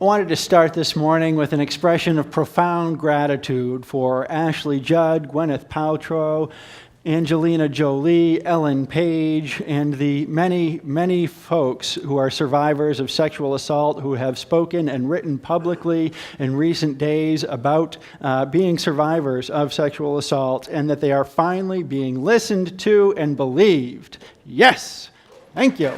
I wanted to start this morning with an expression of profound gratitude for Ashley Judd, Gwyneth Paltrow, Angelina Jolie, Ellen Page, and the many, many folks who are survivors of sexual assault who have spoken and written publicly in recent days about being survivors of sexual assault, and that they are finally being listened to and believed. Yes, thank you.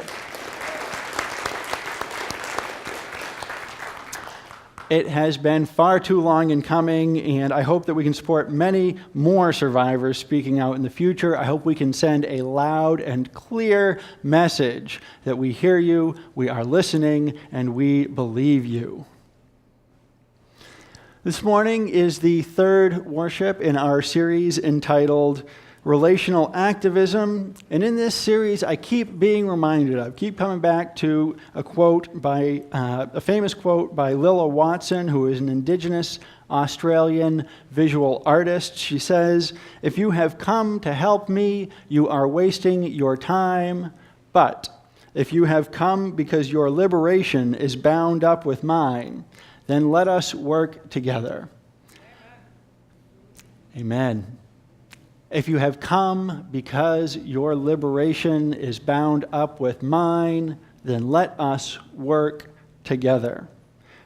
It has been far too long in coming, and I hope that we can support many more survivors speaking out in the future. I hope we can send a loud and clear message that we hear you, we are listening, and we believe you. This morning is the third worship in our series entitled Relational Activism, and in this series I keep being reminded of, keep coming back to a quote by, a famous quote by Lilla Watson, who is an Indigenous Australian visual artist. She says, "If you have come to help me, you are wasting your time, but if you have come because your liberation is bound up with mine, then let us work together." Amen. If you have come because your liberation is bound up with mine, then let us work together.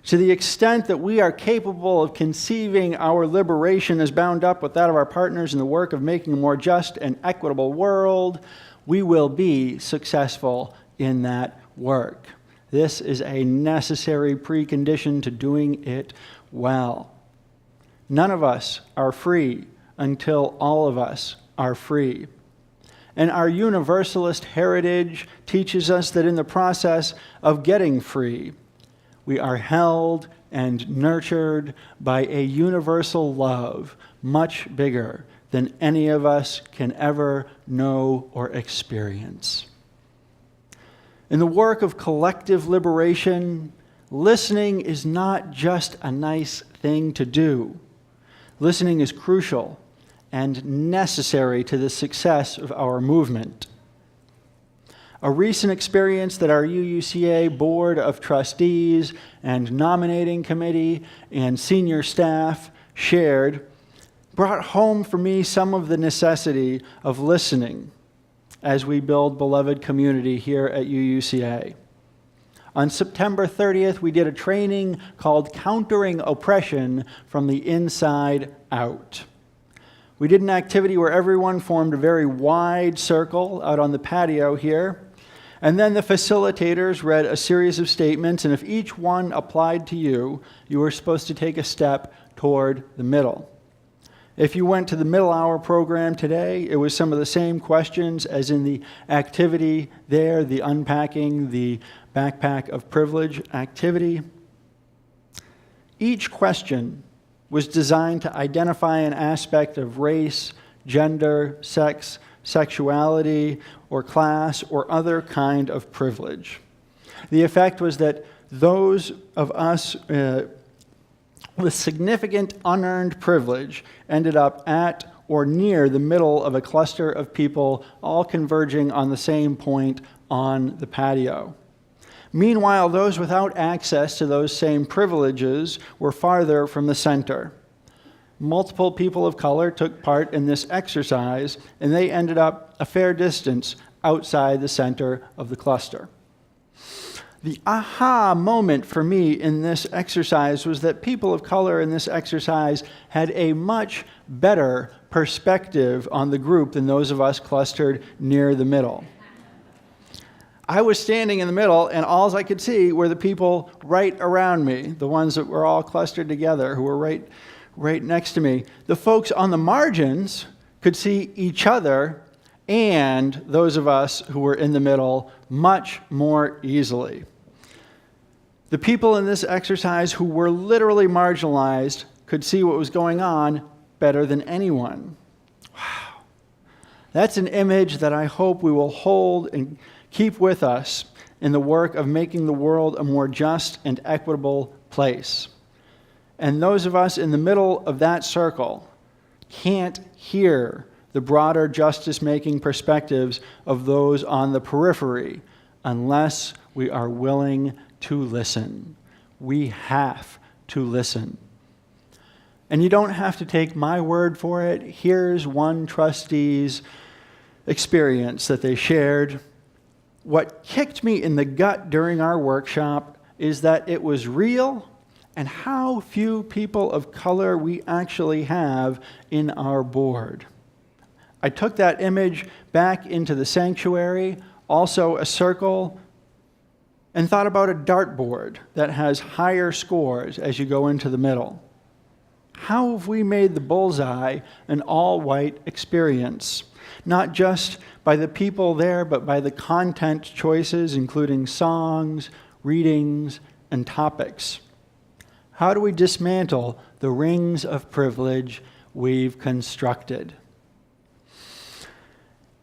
To the extent that we are capable of conceiving our liberation as bound up with that of our partners in the work of making a more just and equitable world, we will be successful in that work. This is a necessary precondition to doing it well. None of us are free until all of us are free. And our universalist heritage teaches us that in the process of getting free, we are held and nurtured by a universal love much bigger than any of us can ever know or experience. In the work of collective liberation, listening is not just a nice thing to do. Listening is crucial and necessary to the success of our movement. A recent experience that our UUCA Board of Trustees and Nominating Committee and senior staff shared brought home for me some of the necessity of listening as we build beloved community here at UUCA. On September 30th, we did a training called Countering Oppression from the Inside Out. We did an activity where everyone formed a very wide circle out on the patio here, and then the facilitators read a series of statements, and if each one applied to you, you were supposed to take a step toward the middle. If you went to the middle hour program today, it was some of the same questions as in the activity there, the unpacking, the backpack of privilege activity. Each question was designed to identify an aspect of race, gender, sex, sexuality, or class, or other kind of privilege. The effect was that those of us with significant unearned privilege ended up at or near the middle of a cluster of people all converging on the same point on the patio. Meanwhile, those without access to those same privileges were farther from the center. Multiple people of color took part in this exercise, and they ended up a fair distance outside the center of the cluster. The aha moment for me in this exercise was that people of color in this exercise had a much better perspective on the group than those of us clustered near the middle. I was standing in the middle, and all I could see were the people right around me, the ones that were all clustered together, who were right next to me. The folks on the margins could see each other and those of us who were in the middle much more easily. The people in this exercise who were literally marginalized could see what was going on better than anyone. Wow. That's an image that I hope we will hold and keep with us in the work of making the world a more just and equitable place. And those of us in the middle of that circle can't hear the broader justice-making perspectives of those on the periphery unless we are willing to listen. We have to listen. And you don't have to take my word for it. Here's one trustee's experience that they shared. What kicked me in the gut during our workshop is that it was real and how few people of color we actually have in our board. I took that image back into the sanctuary, also a circle, and thought about a dartboard that has higher scores as you go into the middle. How have we made the bullseye an all-white experience? Not just by the people there, but by the content choices, including songs, readings, and topics. How do we dismantle the rings of privilege we've constructed?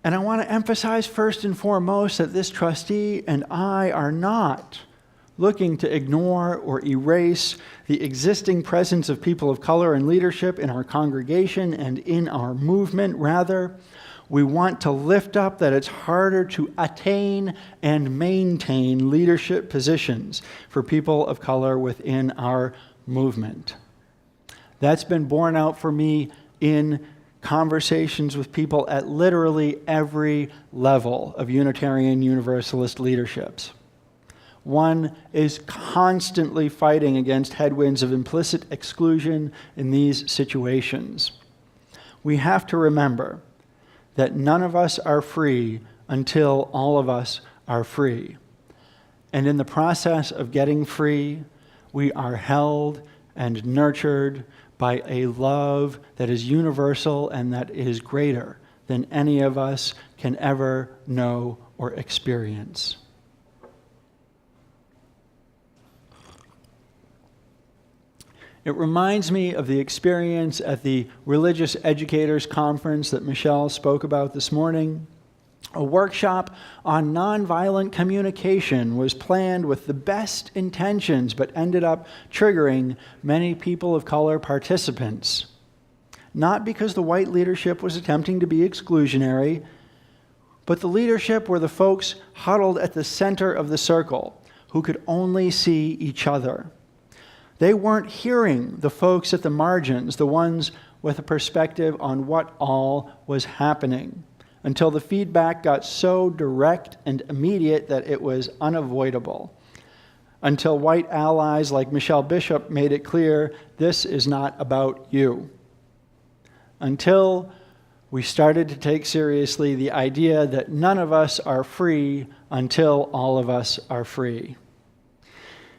And I want to emphasize first and foremost that this trustee and I are not looking to ignore or erase the existing presence of people of color in leadership in our congregation and in our movement. Rather, we want to lift up that it's harder to attain and maintain leadership positions for people of color within our movement. That's been borne out for me in conversations with people at literally every level of Unitarian Universalist leaderships. One is constantly fighting against headwinds of implicit exclusion in these situations. We have to remember that none of us are free until all of us are free. And in the process of getting free, we are held and nurtured by a love that is universal and that is greater than any of us can ever know or experience. It reminds me of the experience at the Religious Educators Conference that Michelle spoke about this morning. A workshop on nonviolent communication was planned with the best intentions, but ended up triggering many people of color participants. Not because the white leadership was attempting to be exclusionary, but the leadership were the folks huddled at the center of the circle who could only see each other. They weren't hearing the folks at the margins, the ones with a perspective on what all was happening, until the feedback got so direct and immediate that it was unavoidable. Until white allies like Michelle Bishop made it clear, this is not about you. Until we started to take seriously the idea that none of us are free until all of us are free.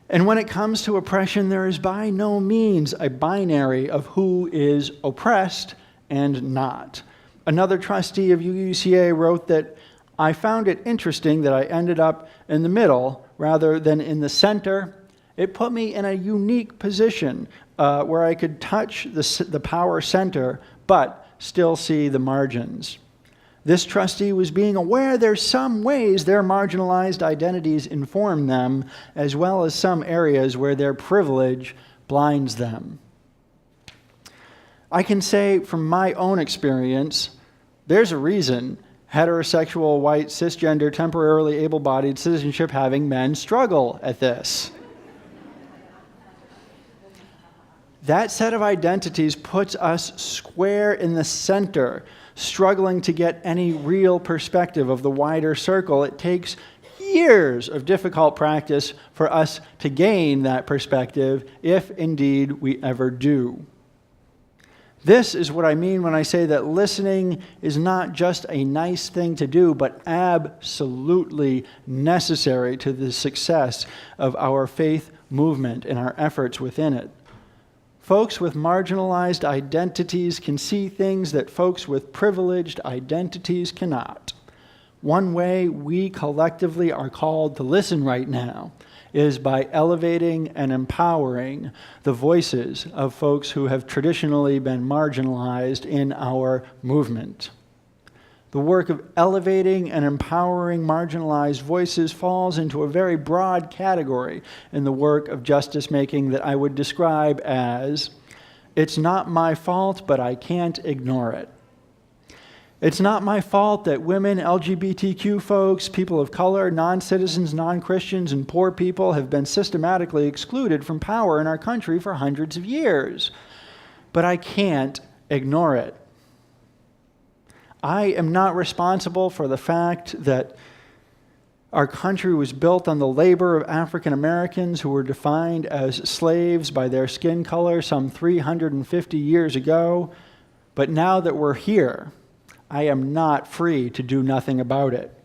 And when it comes to oppression, there is by no means a binary of who is oppressed and not. Another trustee of UUCA wrote that I found it interesting that I ended up in the middle rather than in the center. It put me in a unique position where I could touch the power center, but still see the margins. This trustee was being aware there's some ways their marginalized identities inform them, as well as some areas where their privilege blinds them. I can say from my own experience, there's a reason heterosexual, white, cisgender, temporarily able-bodied, citizenship-having men struggle at this. That set of identities puts us square in the center, struggling to get any real perspective of the wider circle. It takes years of difficult practice for us to gain that perspective, if indeed we ever do. This is what I mean when I say that listening is not just a nice thing to do, but absolutely necessary to the success of our faith movement and our efforts within it. Folks with marginalized identities can see things that folks with privileged identities cannot. One way we collectively are called to listen right now is by elevating and empowering the voices of folks who have traditionally been marginalized in our movement. The work of elevating and empowering marginalized voices falls into a very broad category in the work of justice making that I would describe as, it's not my fault, but I can't ignore it. It's not my fault that women, LGBTQ folks, people of color, non-citizens, non-Christians, and poor people have been systematically excluded from power in our country for hundreds of years. But I can't ignore it. I am not responsible for the fact that our country was built on the labor of African Americans who were defined as slaves by their skin color some 350 years ago. But now that we're here, I am not free to do nothing about it.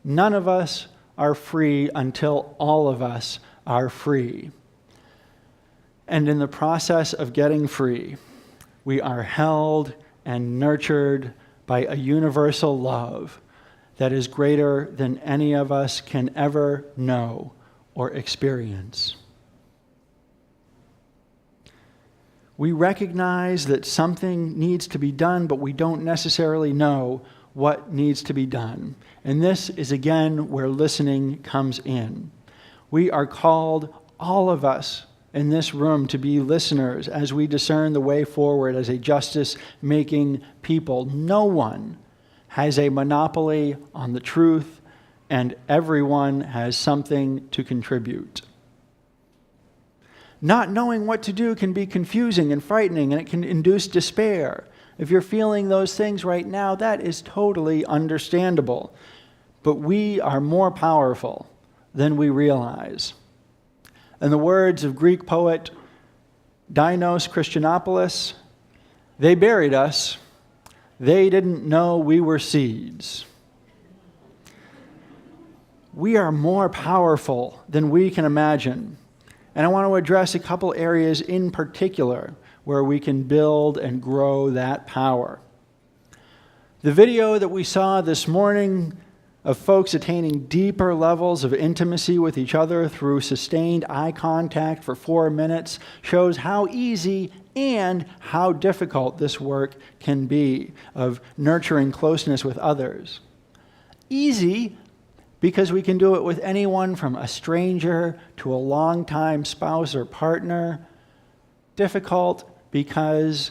None of us are free until all of us are free. And in the process of getting free, we are held and nurtured by a universal love that is greater than any of us can ever know or experience. We recognize that something needs to be done, but we don't necessarily know what needs to be done. And this is again where listening comes in. We are called, all of us in this room, to be listeners as we discern the way forward as a justice-making people. No one has a monopoly on the truth, and everyone has something to contribute. Not knowing what to do can be confusing and frightening, and it can induce despair. If you're feeling those things right now, that is totally understandable. But we are more powerful than we realize. In the words of Greek poet Dinos Christianopoulos, they buried us. They didn't know we were seeds. We are more powerful than we can imagine. And I want to address a couple areas in particular where we can build and grow that power. The video that we saw this morning of folks attaining deeper levels of intimacy with each other through sustained eye contact for 4 minutes shows how easy and how difficult this work can be of nurturing closeness with others. Easy because we can do it with anyone from a stranger to a longtime spouse or partner. Difficult because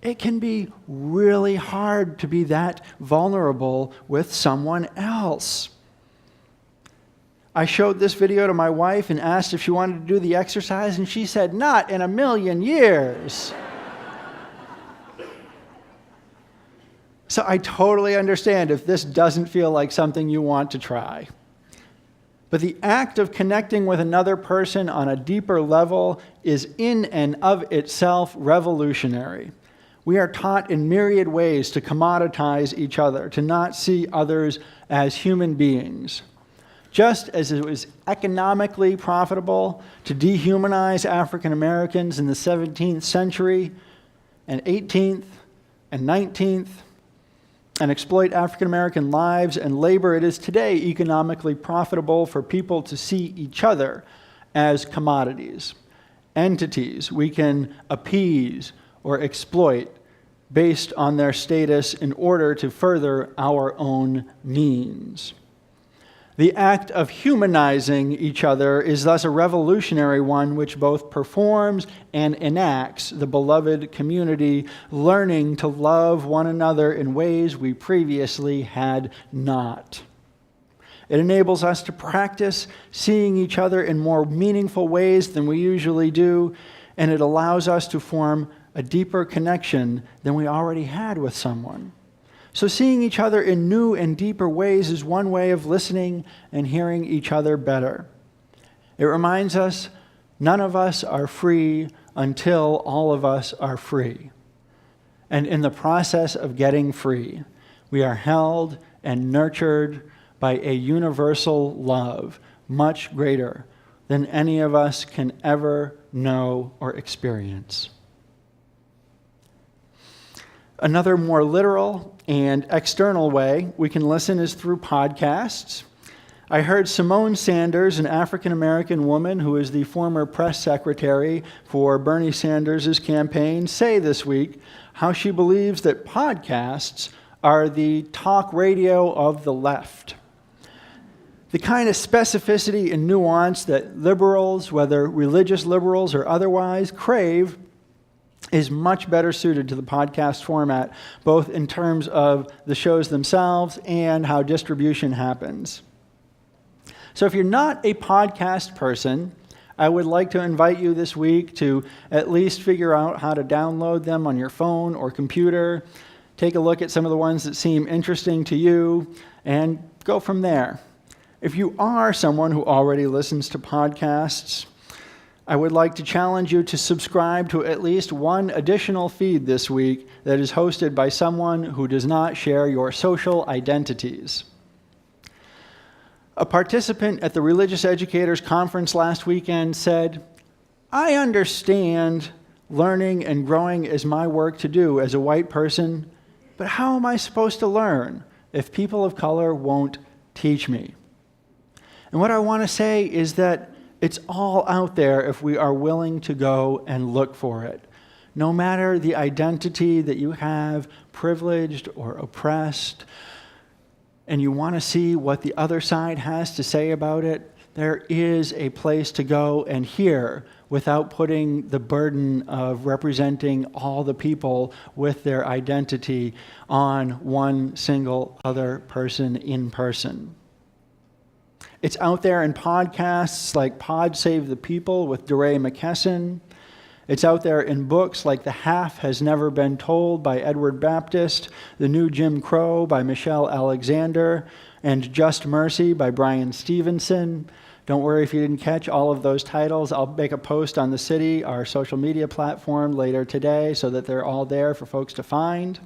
it can be really hard to be that vulnerable with someone else. I showed this video to my wife and asked if she wanted to do the exercise, and she said, "Not in a million years." So I totally understand if this doesn't feel like something you want to try. But the act of connecting with another person on a deeper level is in and of itself revolutionary. We are taught in myriad ways to commoditize each other, to not see others as human beings. Just as it was economically profitable to dehumanize African Americans in the 17th century and 18th and 19th, and exploit African American lives and labor, it is today economically profitable for people to see each other as commodities, entities we can appease or exploit based on their status in order to further our own means. The act of humanizing each other is thus a revolutionary one which both performs and enacts the beloved community, learning to love one another in ways we previously had not. It enables us to practice seeing each other in more meaningful ways than we usually do, and it allows us to form a deeper connection than we already had with someone. So seeing each other in new and deeper ways is one way of listening and hearing each other better. It reminds us none of us are free until all of us are free. And in the process of getting free, we are held and nurtured by a universal love much greater than any of us can ever know or experience. Another more literal and external way we can listen is through podcasts. I heard Simone Sanders, an African-American woman who is the former press secretary for Bernie Sanders' campaign, say this week how she believes that podcasts are the talk radio of the left. The kind of specificity and nuance that liberals, whether religious liberals or otherwise, crave is much better suited to the podcast format, both in terms of the shows themselves and how distribution happens. So if you're not a podcast person, I would like to invite you this week to at least figure out how to download them on your phone or computer, take a look at some of the ones that seem interesting to you, and go from there. If you are someone who already listens to podcasts, I would like to challenge you to subscribe to at least one additional feed this week that is hosted by someone who does not share your social identities. A participant at the Religious Educators Conference last weekend said, "I understand learning and growing is my work to do as a white person, but how am I supposed to learn if people of color won't teach me?" And what I want to say is that it's all out there if we are willing to go and look for it. No matter the identity that you have, privileged or oppressed, and you want to see what the other side has to say about it, there is a place to go and hear without putting the burden of representing all the people with their identity on one single other person in person. It's out there in podcasts like Pod Save the People with DeRay McKesson. It's out there in books like The Half Has Never Been Told by Edward Baptist, The New Jim Crow by Michelle Alexander, and Just Mercy by Brian Stevenson. Don't worry if you didn't catch all of those titles. I'll make a post on the City, our social media platform, later today so that they're all there for folks to find.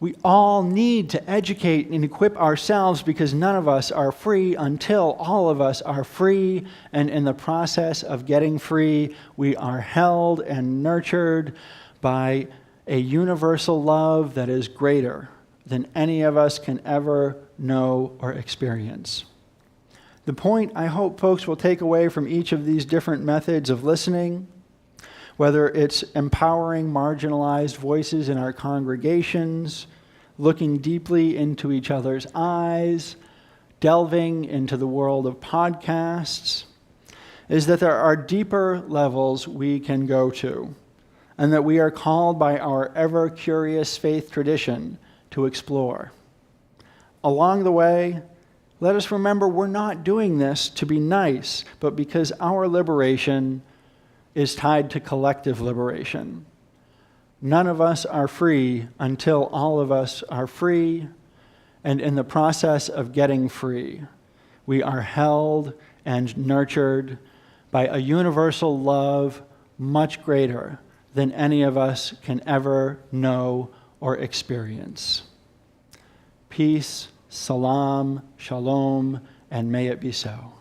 We all need to educate and equip ourselves because none of us are free until all of us are free. And in the process of getting free, we are held and nurtured by a universal love that is greater than any of us can ever know or experience. The point I hope folks will take away from each of these different methods of listening, whether it's empowering marginalized voices in our congregations, looking deeply into each other's eyes, delving into the world of podcasts, is that there are deeper levels we can go to, and that we are called by our ever-curious faith tradition to explore. Along the way, let us remember we're not doing this to be nice, but because our liberation is tied to collective liberation. None of us are free until all of us are free, and in the process of getting free, we are held and nurtured by a universal love much greater than any of us can ever know or experience. Peace, salam, shalom, and may it be so.